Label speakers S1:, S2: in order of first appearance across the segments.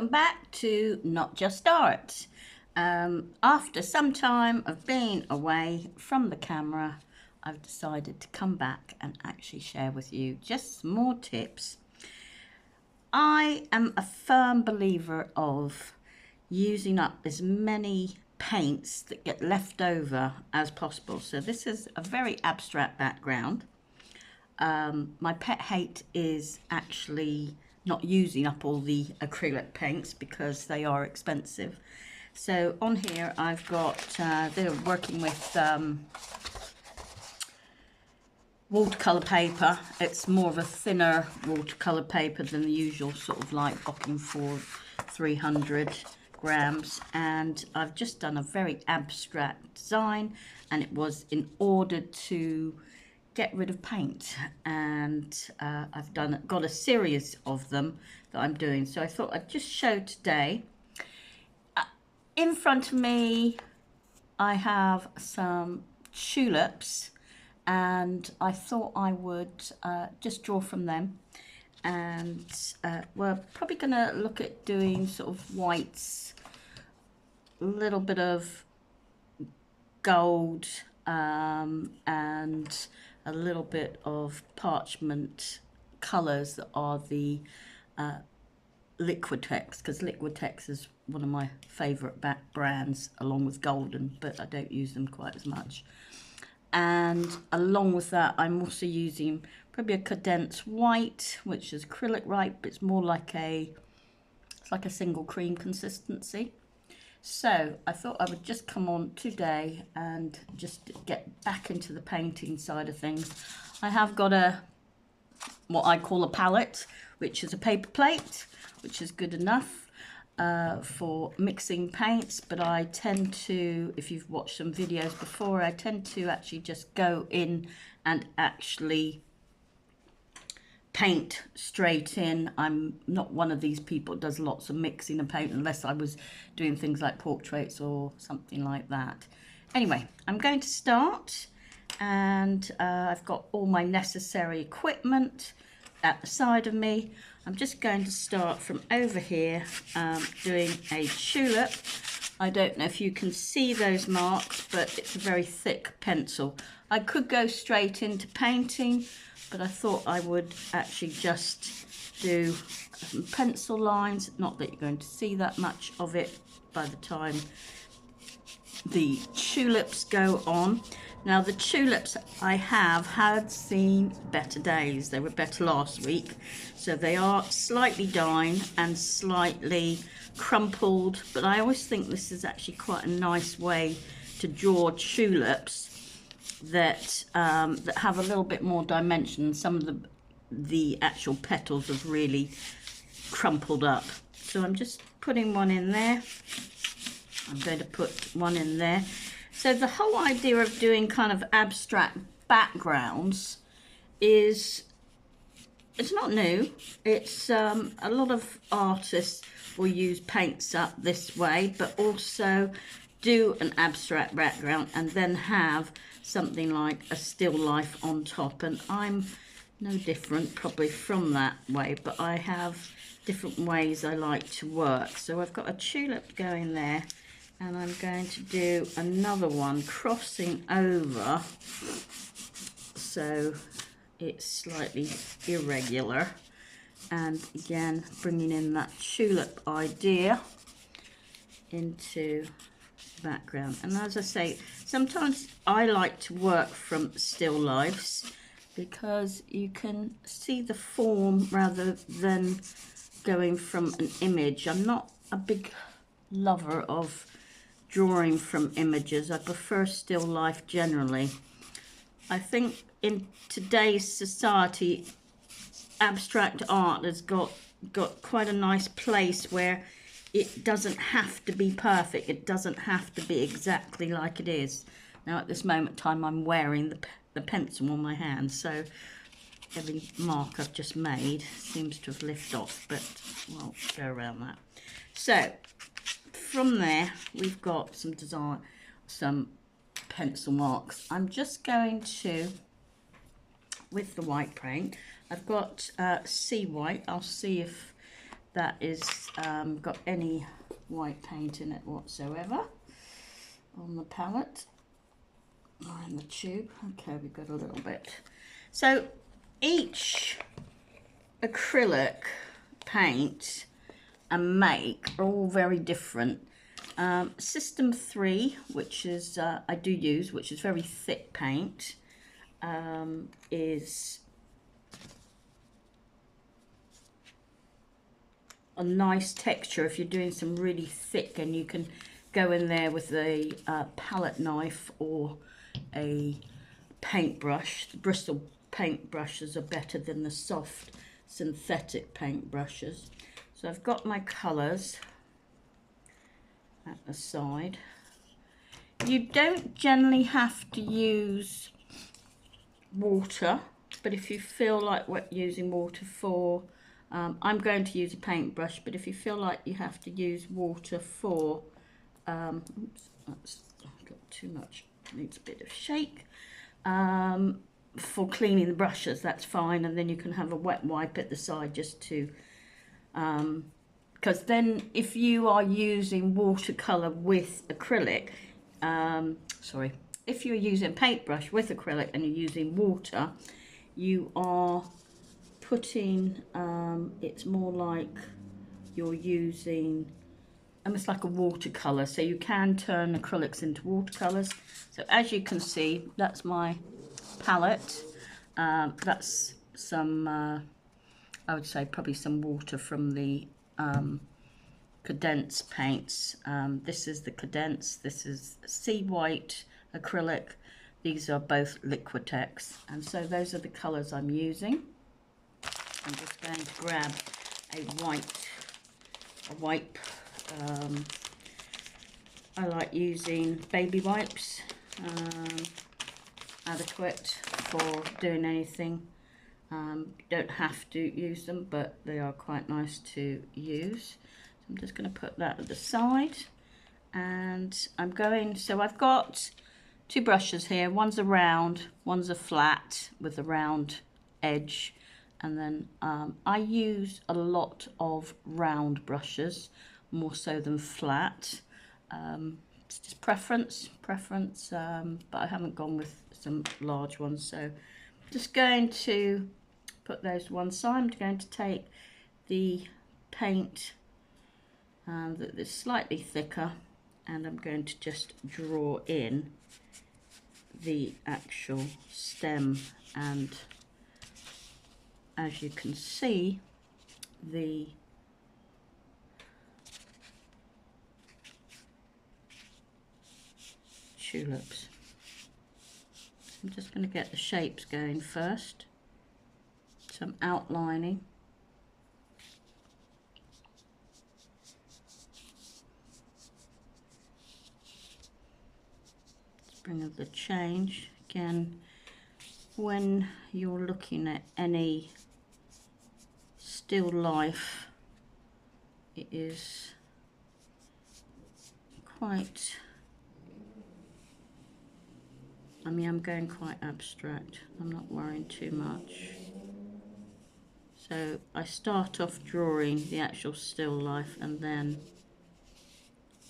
S1: welcome back to Not Just Art. After some time of being away from the camera, I've decided to come back and actually share with you just some more tips. I am a firm believer of using up as many paints that get left over as possible. So this is a very abstract background. My pet hate is actually not using up all the acrylic paints because they are expensive. So on here I've got, they're working with watercolour paper. It's more of a thinner watercolour paper than the usual sort of like Bocking for 300 grams, and I've just done a very abstract design, and it was in order to get rid of paint, and I've got a series of them that I'm doing, so I thought I'd just show today. In front of me I have some tulips, and I thought I would just draw from them, and we're probably going to look at doing sort of whites, a little bit of gold, and a little bit of parchment colours that are the Liquitex, because Liquitex is one of my favourite brands along with Golden, but I don't use them quite as much. And along with that I'm also using probably a condensed white, which is acrylic white, but it's more like it's like a single cream consistency. So I thought I would just come on today and just get back into the painting side of things. I have got what I call a palette, which is a paper plate, which is good enough for mixing paints, but I tend to, if you've watched some videos before, I tend to actually just go in and actually paint straight in. I'm not one of these people that does lots of mixing and paint unless I was doing things like portraits or something like that. Anyway, I'm going to start, and I've got all my necessary equipment at the side of me. I'm just going to start from over here, doing a tulip. I don't know if you can see those marks, but it's a very thick pencil. I could go straight into painting, but I thought I would actually just do some pencil lines. Not that you're going to see that much of it by the time the tulips go on. Now the tulips I have had seen better days. They were better last week. So they are slightly dying and slightly crumpled, but I always think this is actually quite a nice way to draw tulips that that have a little bit more dimension. Some of the actual petals have really crumpled up. So I'm just putting one in there. I'm going to put one in there. So the whole idea of doing kind of abstract backgrounds is, it's not new. It's a lot of artists will use paints up this way, but also do an abstract background and then have something like a still life on top. And I'm no different probably from that way, but I have different ways I like to work. So I've got a tulip going there, and I'm going to do another one crossing over so it's slightly irregular, and again bringing in that tulip idea into background. And as I say, sometimes I like to work from still lifes because you can see the form rather than going from an image. I'm not a big lover of drawing from images. I prefer still life generally. I think in today's society, abstract art has got quite a nice place where it doesn't have to be perfect. It doesn't have to be exactly like it is. Now at this moment in time I'm wearing the pencil on my hand, so every mark I've just made seems to have lifted off, but we'll go around that. So from there we've got some design, some pencil marks. I'm just going to, with the white paint, I've got sea white. I'll see if that is got any white paint in it whatsoever on the palette or in the tube. Okay, we've got a little bit. So each acrylic paint and make are all very different. System 3, which is I do use, which is very thick paint, is a nice texture if you're doing some really thick, and you can go in there with a palette knife or a paintbrush. The Bristol paintbrushes are better than the soft synthetic paintbrushes. So I've got my colours at the side. You don't generally have to use water, but if you feel like we're using water for, I'm going to use a paintbrush, but if you feel like you have to use water for, oops, that's got too much, needs a bit of shake, for cleaning the brushes, that's fine, and then you can have a wet wipe at the side just to, because then if you are using watercolour with acrylic, if you're using paintbrush with acrylic and you're using water, you are putting, it's more like you're using almost like a watercolour, so you can turn acrylics into watercolours. So as you can see, that's my palette. That's some, I would say probably some water from the Cadence paints. This is the Cadence, this is sea white acrylic. These are both Liquitex, and so those are the colours I'm using. I'm just going to grab a wipe. I like using baby wipes, adequate for doing anything. You don't have to use them, but they are quite nice to use. So I'm just going to put that at the side, and I'm going, so I've got two brushes here. One's a round, one's a flat with a round edge, and then I use a lot of round brushes, more so than flat. It's just preference, but I haven't gone with some large ones, so just going to put those to one side. I'm going to take the paint that is slightly thicker, and I'm going to just draw in the actual stem, and as you can see, the tulips. I'm just going to get the shapes going first. Some outlining. Let's bring up the change. Again, when you're looking at any still life, it is quite, I mean, I'm going quite abstract. I'm not worrying too much. So I start off drawing the actual still life, and then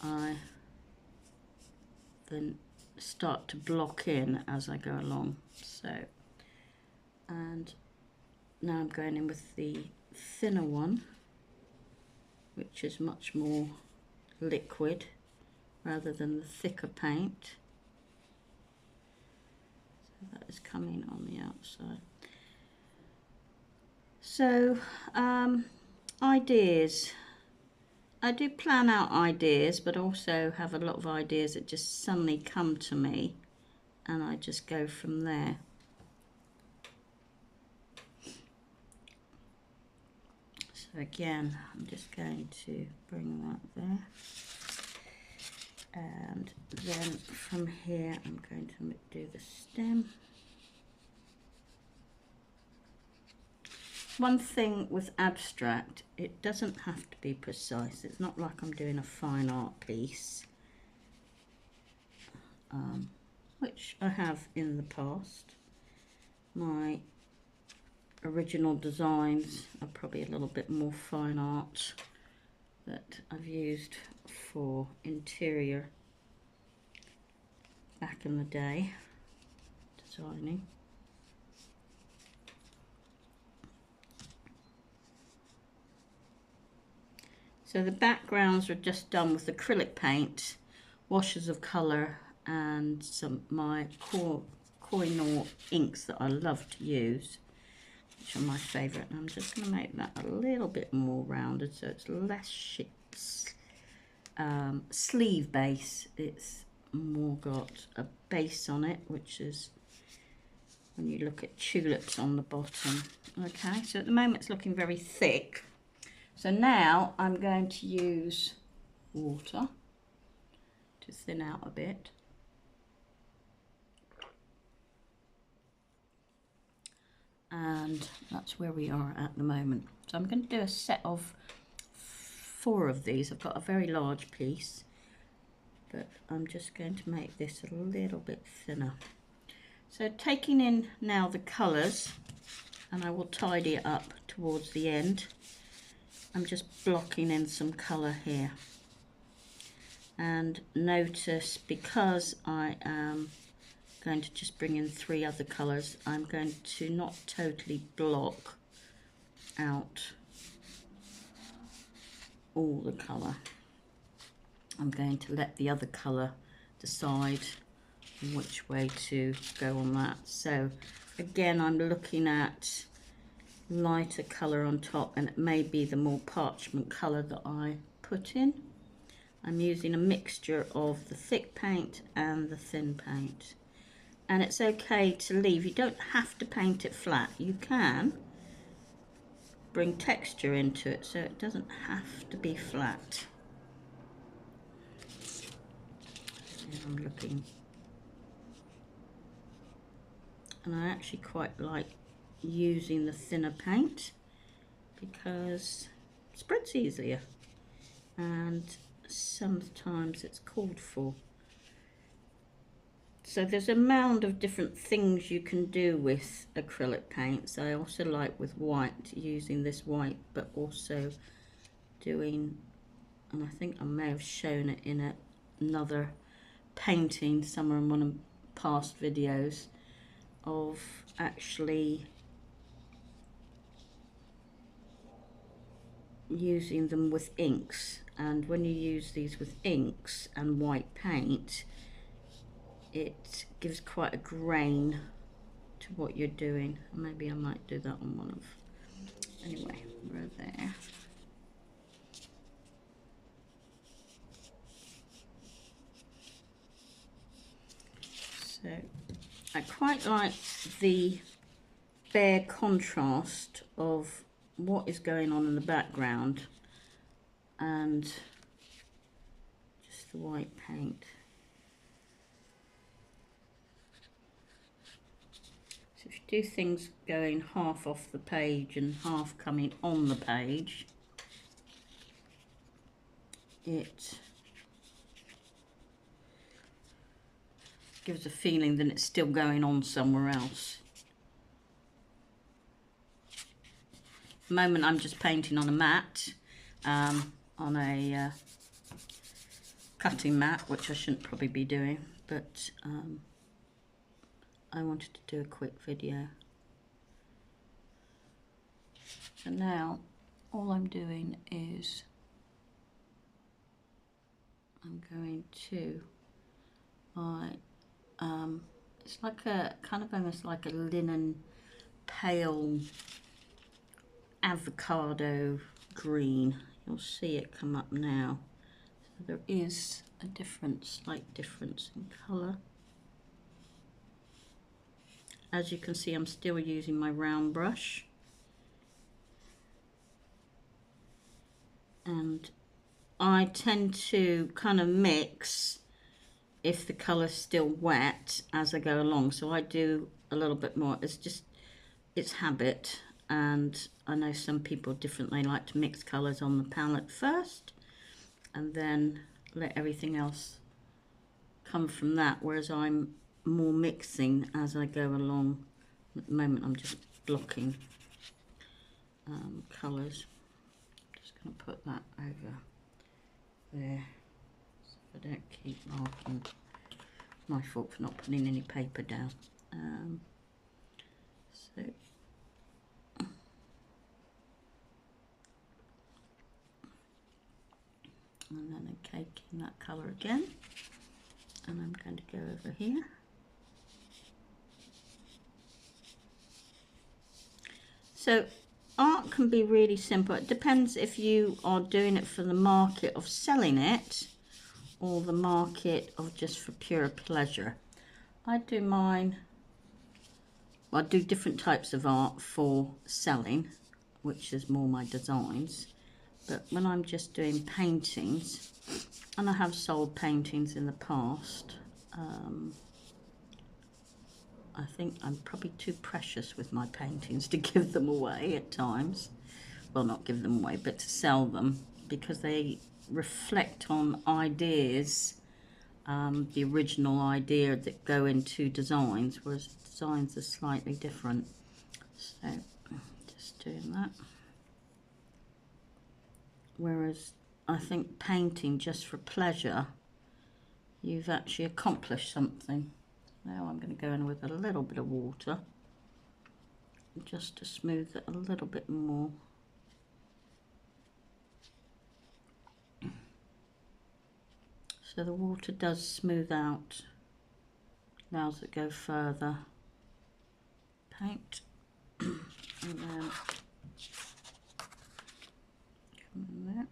S1: I start to block in as I go along. So, and now I'm going in with the thinner one, which is much more liquid rather than the thicker paint. So that is coming on the outside. So ideas. I do plan out ideas, but also have a lot of ideas that just suddenly come to me, and I just go from there. So again, I'm just going to bring that there, and then from here I'm going to do the stem. One thing with abstract, it doesn't have to be precise. It's not like I'm doing a fine art piece, which I have in the past. My original designs are probably a little bit more fine art that I've used for interior back in the day designing. So the backgrounds are just done with acrylic paint, washes of colour, and some my Koh-i-Noor inks that I love to use, which are my favourite. And I'm just going to make that a little bit more rounded so it's less sleeve base. It's more got a base on it, which is when you look at tulips on the bottom. Okay, so at the moment it's looking very thick. So now I'm going to use water to thin out a bit. And that's where we are at the moment. So I'm going to do a set of 4 of these. I've got a very large piece, but I'm just going to make this a little bit thinner. So taking in now the colours, and I will tidy it up towards the end. I'm just blocking in some colour here. And notice, because I am going to just bring in 3 other colours, I'm going to not totally block out all the colour. I'm going to let the other colour decide which way to go on that. So again, I'm looking at lighter colour on top, and it may be the more parchment colour that I put in. I'm using a mixture of the thick paint and the thin paint, and it's okay to leave. You don't have to paint it flat. You can bring texture into it, so it doesn't have to be flat. I'm looking, and I actually quite like using the thinner paint because it spreads easier, and sometimes it's called for. So there's a mound of different things you can do with acrylic paints. I also like with white, using this white, but also doing, and I think I may have shown it in another painting somewhere in one of past videos, of actually using them with inks. And when you use these with inks and white paint, it gives quite a grain to what you're doing. Maybe I might do that on one of, anyway, we're there. So I quite like the bare contrast of what is going on in the background and just the white paint. So if you do things going half off the page and half coming on the page, it gives a feeling that it's still going on somewhere else. At the moment I'm just painting on a mat, on a cutting mat, which I shouldn't probably be doing, but I wanted to do a quick video. So now all I'm doing is I'm going to, it's like a kind of almost like a linen pale avocado green. You'll see it come up now. So there is a slight difference in colour. As you can see, I'm still using my round brush, and I tend to kind of mix if the colour's still wet as I go along. So I do a little bit more. It's habit, and I know some people differently like to mix colours on the palette first and then let everything else come from that, whereas I'm more mixing as I go along. At the moment I'm just blocking colours. Just going to put that over there so I don't keep marking. My fault for not putting any paper down. So and then I'm caking that colour again, and I'm going to go over here. So art can be really simple. It depends if you are doing it for the market of selling it or the market of just for pure pleasure. I do mine, well, I do different types of art for selling, which is more my designs. But when I'm just doing paintings, and I have sold paintings in the past, I think I'm probably too precious with my paintings to give them away at times. Well, not give them away, but to sell them, because they reflect on ideas, the original idea that go into designs, whereas designs are slightly different. So just doing that. Whereas I think painting just for pleasure, you've actually accomplished something. Now I'm going to go in with a little bit of water just to smooth it a little bit more. So the water does smooth out, allows it to go further. Paint, and then come in there.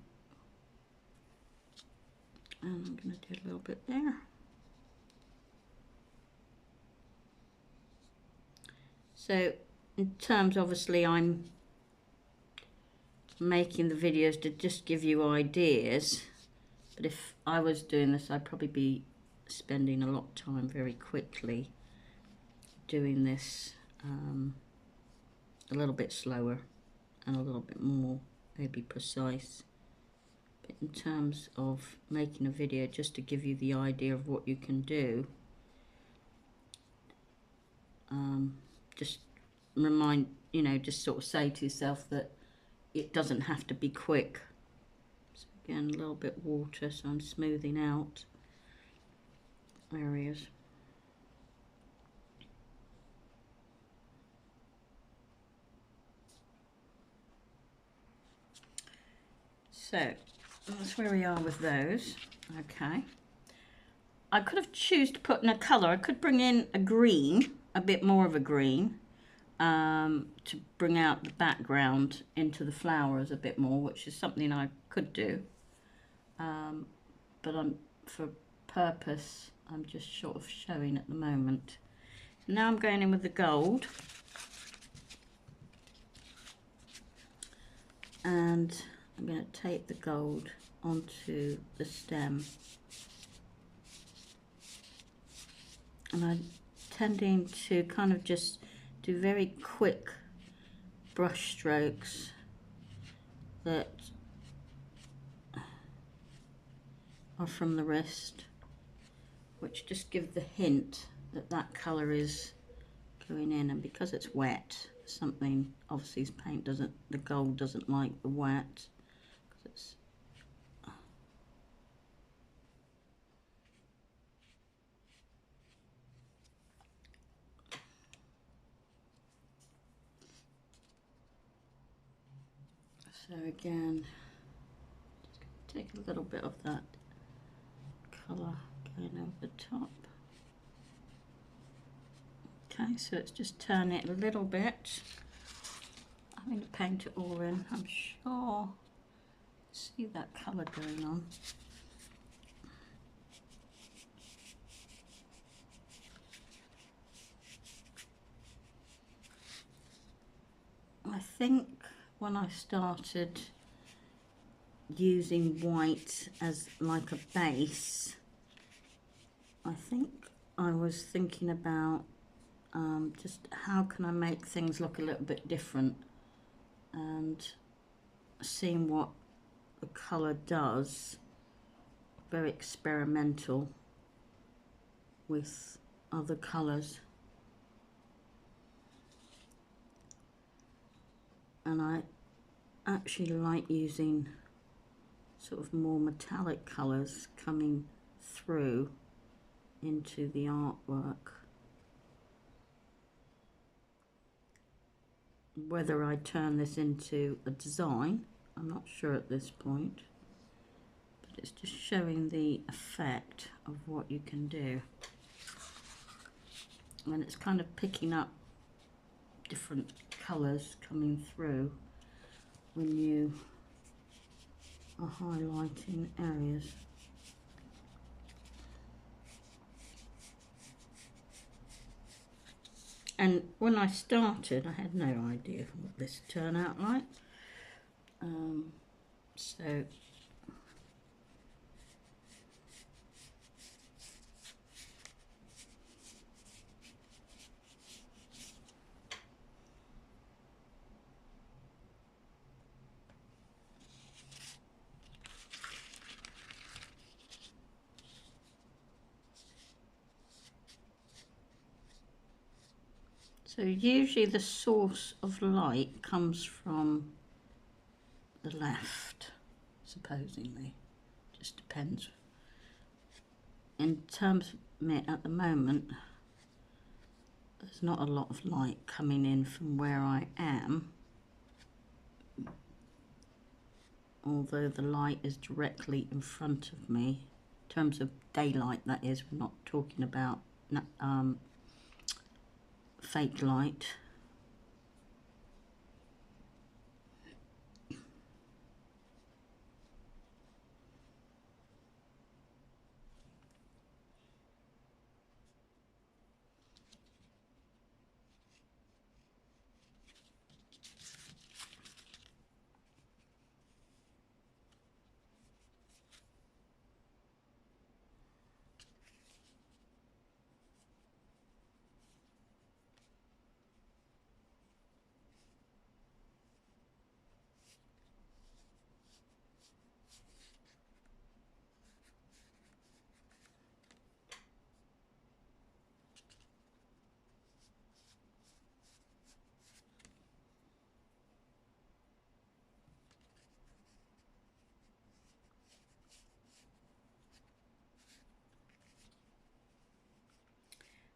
S1: And I'm going to do a little bit there. So in terms, obviously I'm making the videos to just give you ideas, but if I was doing this, I'd probably be spending a lot of time very quickly doing this, a little bit slower and a little bit more maybe precise. But in terms of making a video just to give you the idea of what you can do, just remind, you know, just sort of say to yourself that it doesn't have to be quick. So again, a little bit of water, so I'm smoothing out areas. So that's where we are with those. Okay. I could have choose to put in a colour. I could bring in a green, a bit more of a green, to bring out the background into the flowers a bit more, which is something I could do. But for purpose, I'm just sort of showing at the moment. Now I'm going in with the gold. And I'm going to take the gold onto the stem. And I'm tending to kind of just do very quick brush strokes that are from the wrist, which just give the hint that that colour is going in. And because it's wet, something, obviously this paint doesn't, the gold doesn't like the wet, because it's so again, just take a little bit of that colour going over the top. Okay, so it's just turn it a little bit. I'm going to paint it all in. I'm sure see that colour going on. I think when I started using white as like a base, I think I was thinking about just how can I make things look a little bit different, and seeing what the colour does. Very experimental with other colours. And I actually like using sort of more metallic colours coming through into the artwork. Whether I turn this into a design, I'm not sure at this point, but it's just showing the effect of what you can do. And it's kind of picking up different colours coming through when you are highlighting areas. And when I started, I had no idea what this would turn out like. So usually the source of light comes from the left, supposedly. Just depends. In terms of me at the moment, there's not a lot of light coming in from where I am, although the light is directly in front of me. In terms of daylight, that is, we're not talking about fake light.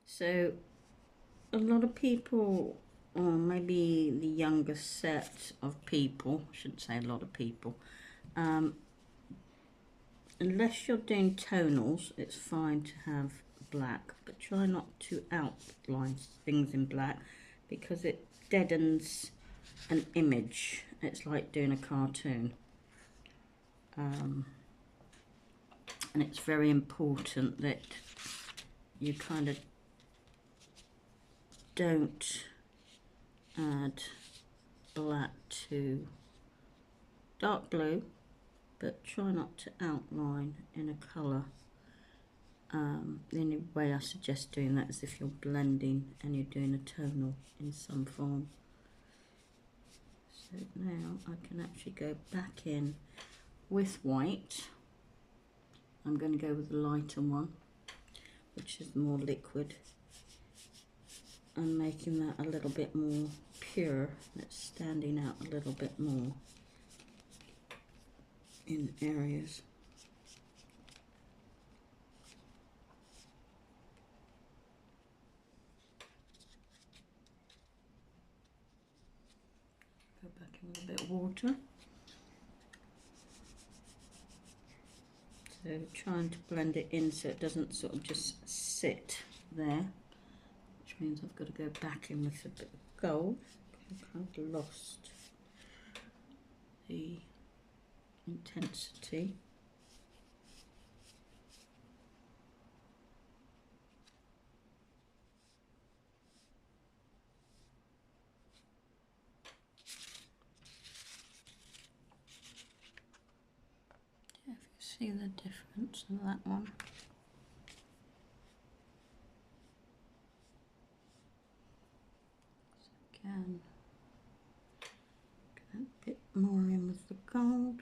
S1: So a lot of people, or maybe the younger set of people, I shouldn't say a lot of people, unless you're doing tonals, it's fine to have black, but try not to outline things in black because it deadens an image. It's like doing a cartoon. And it's very important that you kind of don't add black to dark blue, but try not to outline in a colour. The only way I suggest doing that is if you're blending and you're doing a tonal in some form. So now I can actually go back in with white. I'm going to go with the lighter one, which is more liquid. I'm making that a little bit more pure. It's standing out a little bit more in areas. Go back in with a bit of water. So trying to blend it in so it doesn't sort of just sit there, which means I've got to go back in with a bit of gold. I've kind of lost the intensity. Yeah, if you see the difference in that one. So again, get a bit more in with the gold.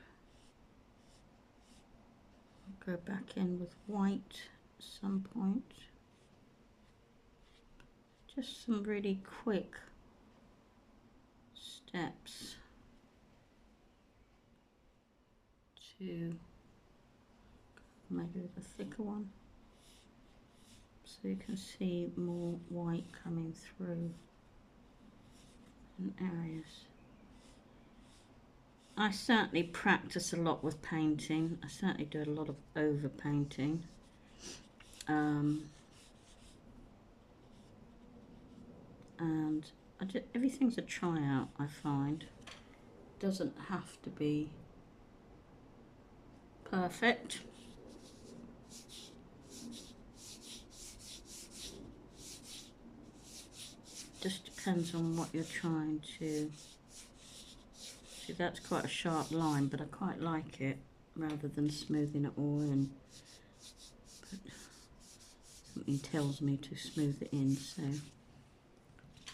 S1: I'll go back in with white at some point. Just some really quick steps. to maybe the thicker one, so you can see more white coming through in areas. I certainly practice a lot with painting. I certainly do a lot of over painting. And everything's a try out, I find. It doesn't have to be perfect. Just depends on what you're trying to see. That's quite a sharp line, but I quite like it rather than smoothing it all in. But something tells me to smooth it in, so.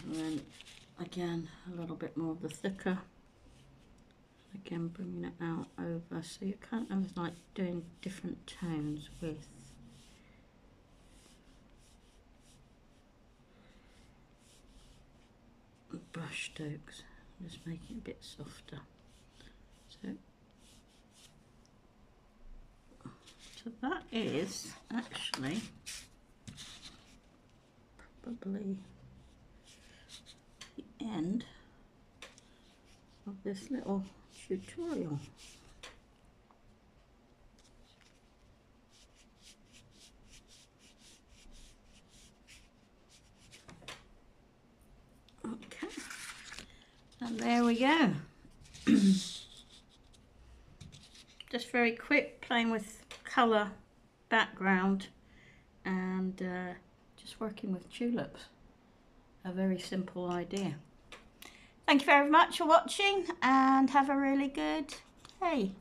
S1: And then again a little bit more of the thicker, again bringing it out over, so you're kind of like doing different tones with brush strokes, just making it a bit softer. So that is actually probably the end of this little tutorial. Okay, and there we go. Just very quick, playing with colour, background, and just working with tulips. A very simple idea. Thank you very much for watching, and have a really good day.